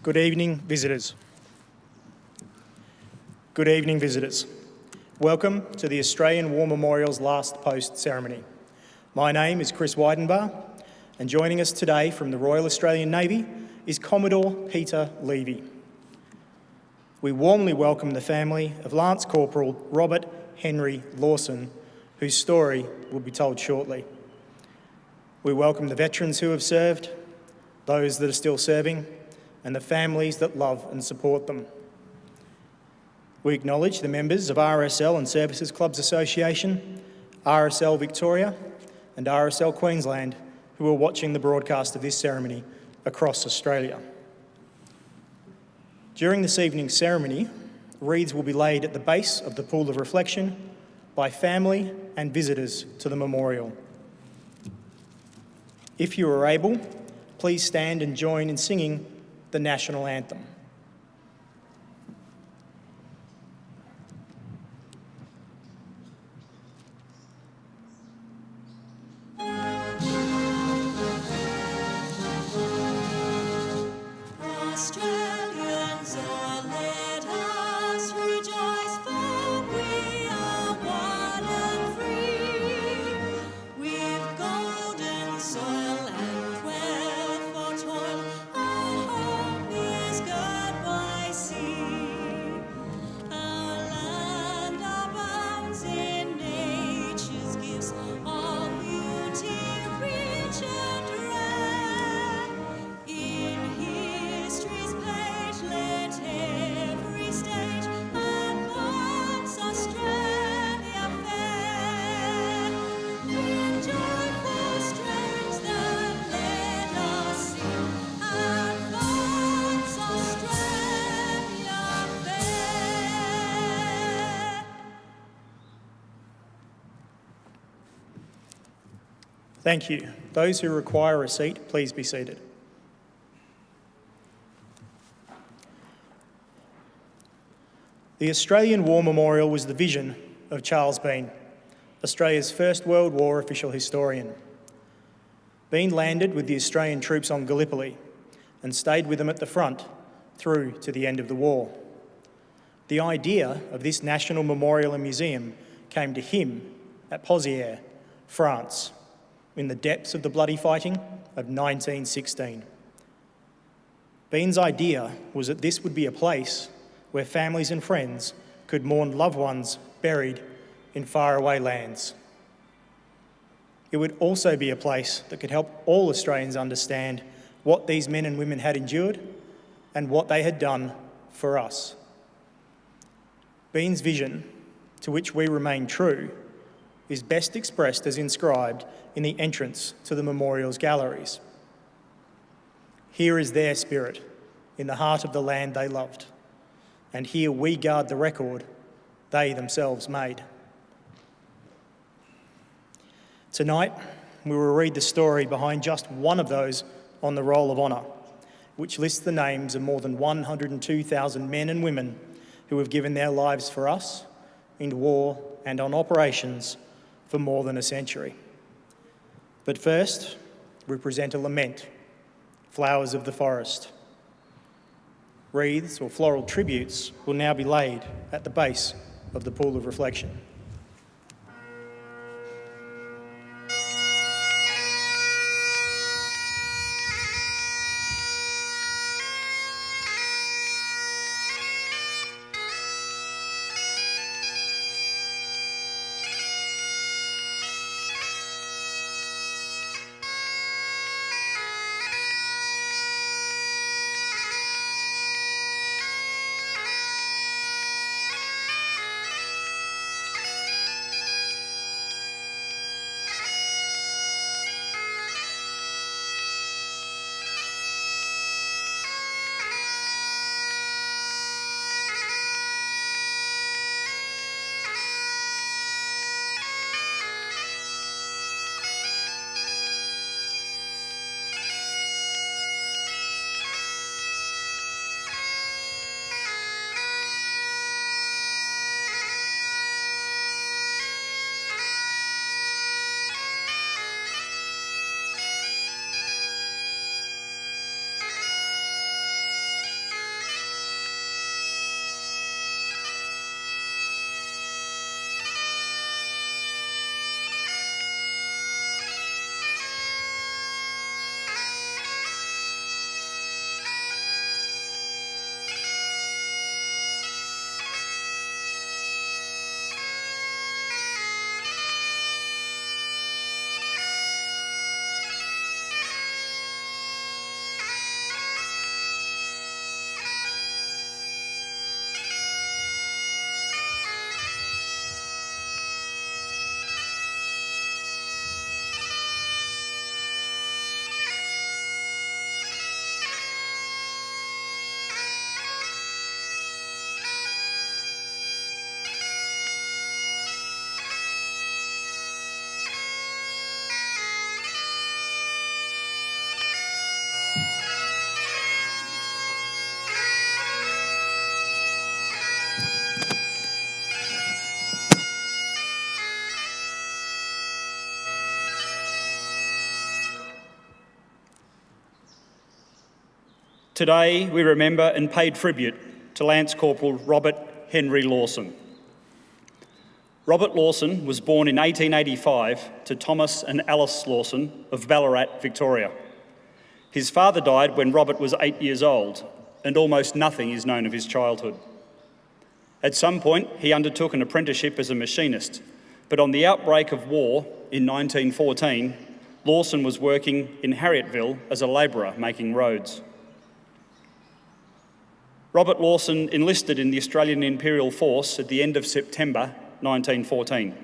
Good evening, visitors. Good evening, visitors. Welcome to the Australian War Memorial's Last Post ceremony. My name is Chris Weidenbar, and joining us today from the Royal Australian Navy is Commodore Peter Levy. We warmly welcome the family of Lance Corporal Robert Henry Lawson, whose story will be told shortly. We welcome the veterans who have served, those that are still serving, and the families that love and support them. We acknowledge the members of RSL and Services Clubs Association, RSL Victoria and RSL Queensland who are watching the broadcast of this ceremony across Australia. During this evening's ceremony, wreaths will be laid at the base of the pool of reflection by family and visitors to the memorial. If you are able, please stand and join in singing the national anthem. Thank you. Those who require a seat, please be seated. The Australian War Memorial was the vision of Charles Bean, Australia's first World War official historian. Bean landed with the Australian troops on Gallipoli and stayed with them at the front through to the end of the war. The idea of this national memorial and museum came to him at Pozières, France, in the depths of the bloody fighting of 1916. Bean's idea was that this would be a place where families and friends could mourn loved ones buried in faraway lands. It would also be a place that could help all Australians understand what these men and women had endured and what they had done for us. Bean's vision, to which we remain true, is best expressed as inscribed in the entrance to the memorial's galleries. Here is their spirit in the heart of the land they loved, and here we guard the record they themselves made. Tonight, we will read the story behind just one of those on the Roll of Honour, which lists the names of more than 102,000 men and women who have given their lives for us in war and on operations for more than a century. But first, we present a lament, Flowers of the Forest. Wreaths or floral tributes will now be laid at the base of the pool of reflection. Today, we remember and pay tribute to Lance Corporal Robert Henry Lawson. Robert Lawson was born in 1885 to Thomas and Alice Lawson of Ballarat, Victoria. His father died when Robert was 8 years old, and almost nothing is known of his childhood. At some point, he undertook an apprenticeship as a machinist, but on the outbreak of war in 1914, Lawson was working in Harrietville as a labourer making roads. Robert Lawson enlisted in the Australian Imperial Force at the end of September 1914.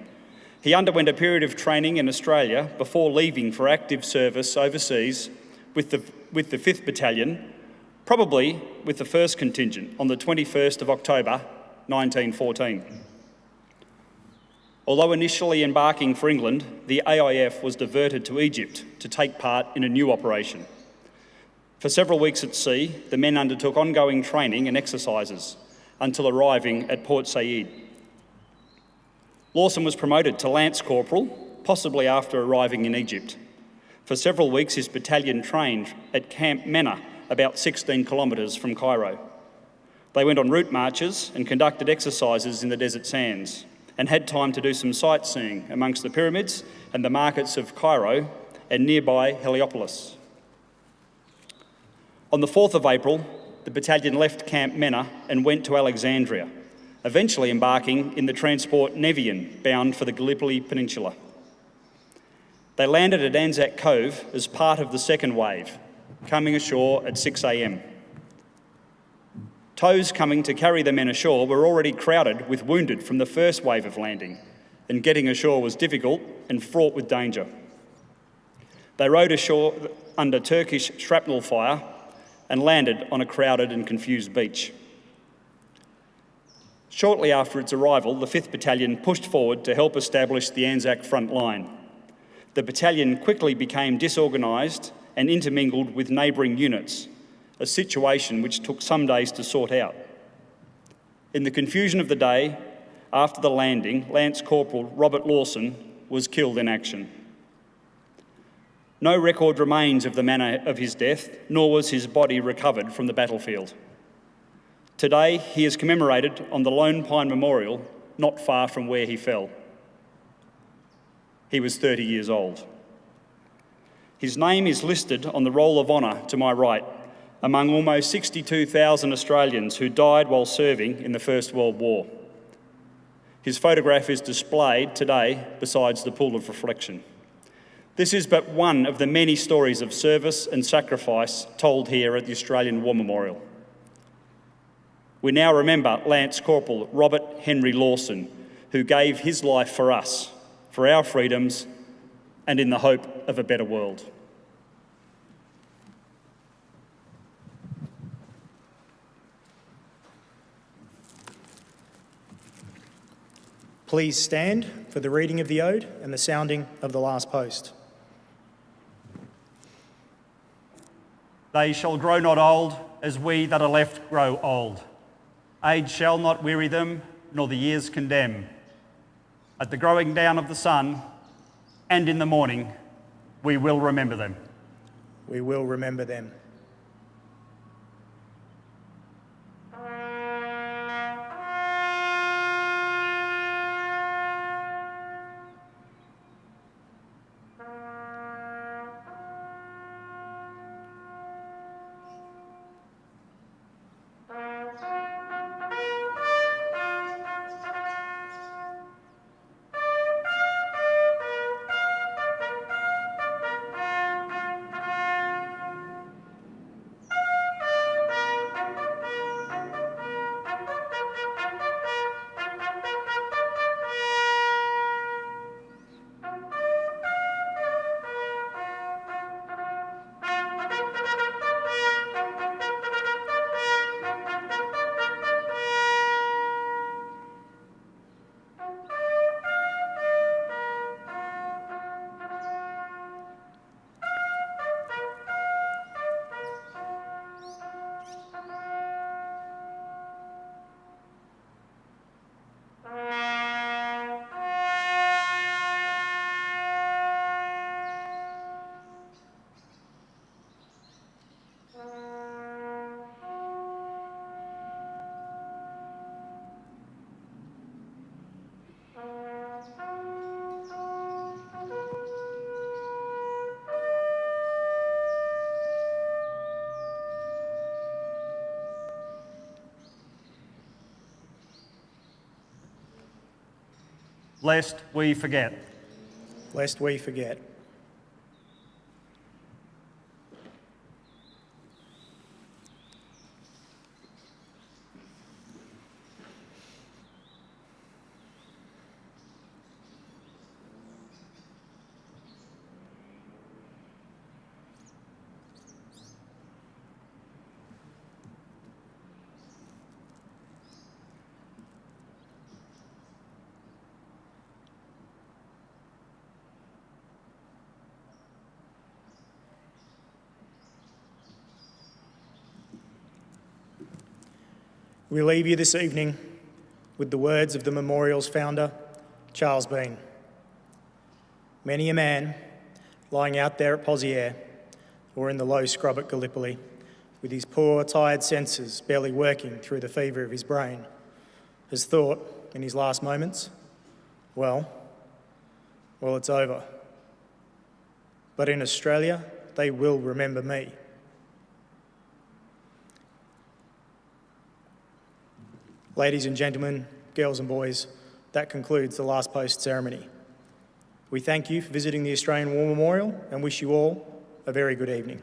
He underwent a period of training in Australia before leaving for active service overseas with the 5th Battalion, probably with the 1st Contingent, on the 21st of October 1914. Although initially embarking for England, the AIF was diverted to Egypt to take part in a new operation. For several weeks at sea, the men undertook ongoing training and exercises until arriving at Port Said. Lawson was promoted to Lance Corporal, possibly after arriving in Egypt. For several weeks, his battalion trained at Camp Mena, about 16 kilometres from Cairo. They went on route marches and conducted exercises in the desert sands, and had time to do some sightseeing amongst the pyramids and the markets of Cairo and nearby Heliopolis. On the 4th of April, the battalion left Camp Mena and went to Alexandria, eventually embarking in the transport Nevian, bound for the Gallipoli Peninsula. They landed at Anzac Cove as part of the second wave, coming ashore at 6 a.m. Tows coming to carry the men ashore were already crowded with wounded from the first wave of landing, and getting ashore was difficult and fraught with danger. They rowed ashore under Turkish shrapnel fire and landed on a crowded and confused beach. Shortly after its arrival, the 5th Battalion pushed forward to help establish the Anzac front line. The battalion quickly became disorganised and intermingled with neighbouring units, a situation which took some days to sort out. In the confusion of the day, after the landing, Lance Corporal Robert Lawson was killed in action. No record remains of the manner of his death, nor was his body recovered from the battlefield. Today, he is commemorated on the Lone Pine Memorial, not far from where he fell. He was 30 years old. His name is listed on the Roll of Honour to my right, among almost 62,000 Australians who died while serving in the First World War. His photograph is displayed today beside the pool of reflection. This is but one of the many stories of service and sacrifice told here at the Australian War Memorial. We now remember Lance Corporal Robert Henry Lawson, who gave his life for us, for our freedoms, and in the hope of a better world. Please stand for the reading of the ode and the sounding of the last post. They shall grow not old, as we that are left grow old. Age shall not weary them, nor the years condemn. At the growing down of the sun, and in the morning, we will remember them. We will remember them. lest we forget. Lest we forget. We leave you this evening with the words of the memorial's founder, Charles Bean. Many a man lying out there at Poziere or in the low scrub at Gallipoli, with his poor, tired senses barely working through the fever of his brain, has thought in his last moments, well, it's over. But in Australia, they will remember me. Ladies and gentlemen, girls and boys, that concludes the last post ceremony. We thank you for visiting the Australian War Memorial and wish you all a very good evening.